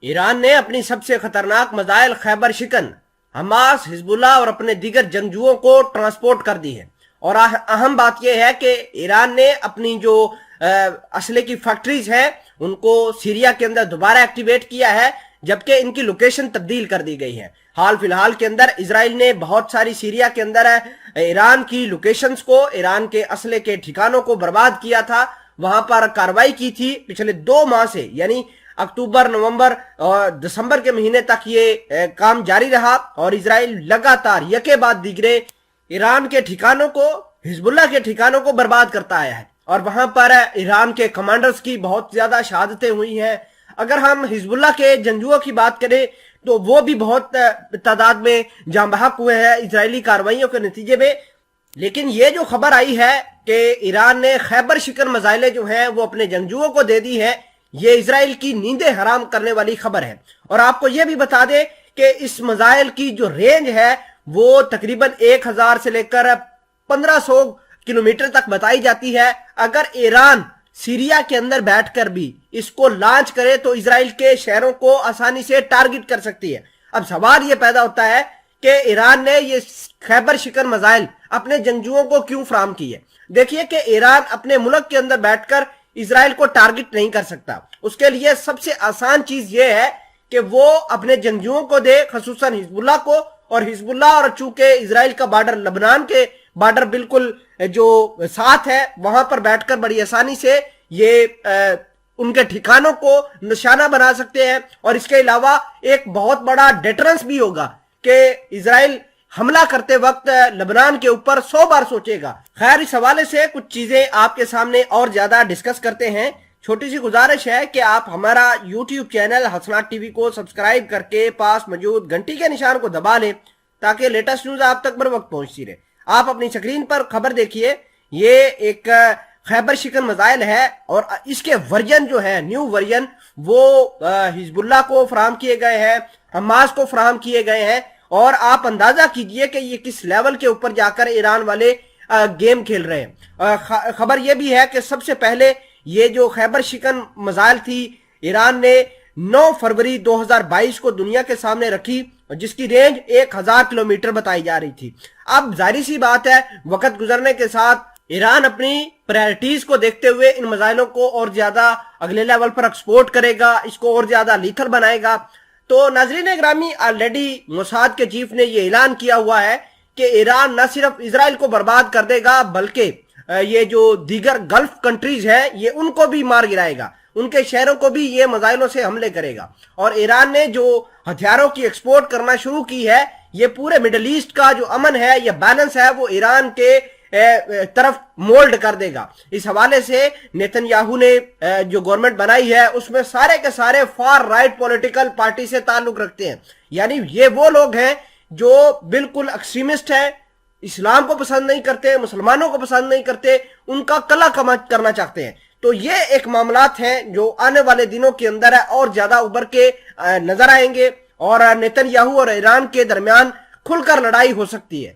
ایران نے اپنی سب سے خطرناک میزائل خیبر شکن حماس، حزب اللہ اور اپنے دیگر جنگجوؤں کو ٹرانسپورٹ کر دی ہے۔ اور اہم بات یہ ہے کہ ایران نے اپنی جو اسلحے کی فیکٹریز ہیں ان کو سیریا کے اندر دوبارہ ایکٹیویٹ کیا ہے، جبکہ ان کی لوکیشن تبدیل کر دی گئی ہے۔ حال فی الحال کے اندر اسرائیل نے بہت ساری سیریا کے اندر ایران کی لوکیشنز کو، ایران کے اسلحے کے ٹھکانوں کو برباد کیا تھا، وہاں پر کارروائی کی تھی۔ پچھلے 2 ماہ سے یعنی اکتوبر، نومبر اور دسمبر کے مہینے تک یہ کام جاری رہا، اور اسرائیل لگاتار یکے بعد دیگرے ایران کے ٹھکانوں کو، حزب اللہ کے ٹھکانوں کو برباد کرتا آیا ہے، اور وہاں پر ایران کے کمانڈرز کی بہت زیادہ شہادتیں ہوئی ہیں۔ اگر ہم حزب اللہ کے جنگجوؤں کی بات کریں تو وہ بھی بہت تعداد میں جاں بحق ہوئے ہیں اسرائیلی کارروائیوں کے نتیجے میں۔ لیکن یہ جو خبر آئی ہے کہ ایران نے خیبر شکن میزائلیں جو ہیں وہ اپنے جنگجوؤں کو دے دی ہے، یہ اسرائیل کی نیندیں حرام کرنے والی خبر ہے۔ اور آپ کو یہ بھی بتا دیں کہ اس میزائل کی جو رینج ہے وہ تقریباً 1000 سے لے کر 1500 کلومیٹر تک بتائی جاتی ہے۔ اگر ایران سیریا کے اندر بیٹھ کر بھی اس کو لانچ کرے تو اسرائیل کے شہروں کو آسانی سے ٹارگٹ کر سکتی ہے۔ اب سوال یہ پیدا ہوتا ہے کہ ایران نے یہ خیبر شکن میزائل اپنے جنگجوؤں کو کیوں فراہم کی ہے؟ دیکھیے کہ ایران اپنے ملک کے اندر بیٹھ کر اسرائیل کو ٹارگٹ نہیں کر سکتا۔ اس کے لیے سب سے آسان چیز یہ ہے کہ وہ اپنے جنگجوؤں کو دے، خصوصاً حزب اللہ کو، اور حزب اللہ اور چونکہ اسرائیل کا بارڈر لبنان کے بارڈر بالکل جو ساتھ ہے، وہاں پر بیٹھ کر بڑی آسانی سے یہ ان کے ٹھکانوں کو نشانہ بنا سکتے ہیں۔ اور اس کے علاوہ ایک بہت بڑا ڈیٹرنس بھی ہوگا کہ اسرائیل حملہ کرتے وقت لبنان کے اوپر 100 بار سوچے گا۔ خیر، اس حوالے سے کچھ چیزیں آپ کے سامنے اور زیادہ ڈسکس کرتے ہیں۔ چھوٹی سی گزارش ہے کہ آپ ہمارا یوٹیوب چینل حسنات ٹی وی کو سبسکرائب کر کے پاس موجود گھنٹی کے نشان کو دبا لیں تاکہ لیٹسٹ نیوز آپ تک بر وقت پہنچتی رہے۔ آپ اپنی سکرین پر خبر دیکھیے، یہ ایک خیبر شکن میزائل ہے، اور اس کے ورژن جو ہے، نیو ورژن، وہ حزب اللہ کو فراہم کیے گئے ہیں، حماس کو فراہم کیے گئے ہیں۔ اور آپ اندازہ کیجئے کہ یہ کس لیول کے اوپر جا کر ایران والے گیم کھیل رہے ہیں۔ خبر یہ بھی ہے کہ سب سے پہلے یہ جو خیبر شکن میزائل تھی ایران نے 9 فروری 2022 کو دنیا کے سامنے رکھی، جس کی رینج 1000 کلومیٹر بتائی جا رہی تھی۔ اب ظاہری سی بات ہے، وقت گزرنے کے ساتھ ایران اپنی پرائرٹیز کو دیکھتے ہوئے ان میزائلوں کو اور زیادہ اگلے لیول پر ایکسپورٹ کرے گا، اس کو اور زیادہ لیتھل بنائے گا۔ تو ناظرین گرامی، آلریڈی موساد کے چیف نے یہ اعلان کیا ہوا ہے کہ ایران نہ صرف اسرائیل کو برباد کر دے گا بلکہ یہ جو دیگر گلف کنٹریز ہے یہ ان کو بھی مار گرائے گا، ان کے شہروں کو بھی یہ میزائلوں سے حملے کرے گا۔ اور ایران نے جو ہتھیاروں کی ایکسپورٹ کرنا شروع کی ہے، یہ پورے مڈل ایسٹ کا جو امن ہے یا بیلنس ہے وہ ایران کے طرف مولڈ کر دے گا۔ اس حوالے سے نیتن یاہو نے جو گورنمنٹ بنائی ہے اس میں سارے کے سارے فار رائٹ پولیٹیکل پارٹی سے تعلق رکھتے ہیں، یعنی یہ وہ لوگ ہیں جو بالکل ایکسٹریمسٹ ہیں، اسلام کو پسند نہیں کرتے، مسلمانوں کو پسند نہیں کرتے، ان کا کلا کرنا چاہتے ہیں۔ تو یہ ایک معاملات ہیں جو آنے والے دنوں کے اندر اور زیادہ ابھر کے نظر آئیں گے، اور نیتن یاہو اور ایران کے درمیان کھل کر لڑائی ہو سکتی ہے۔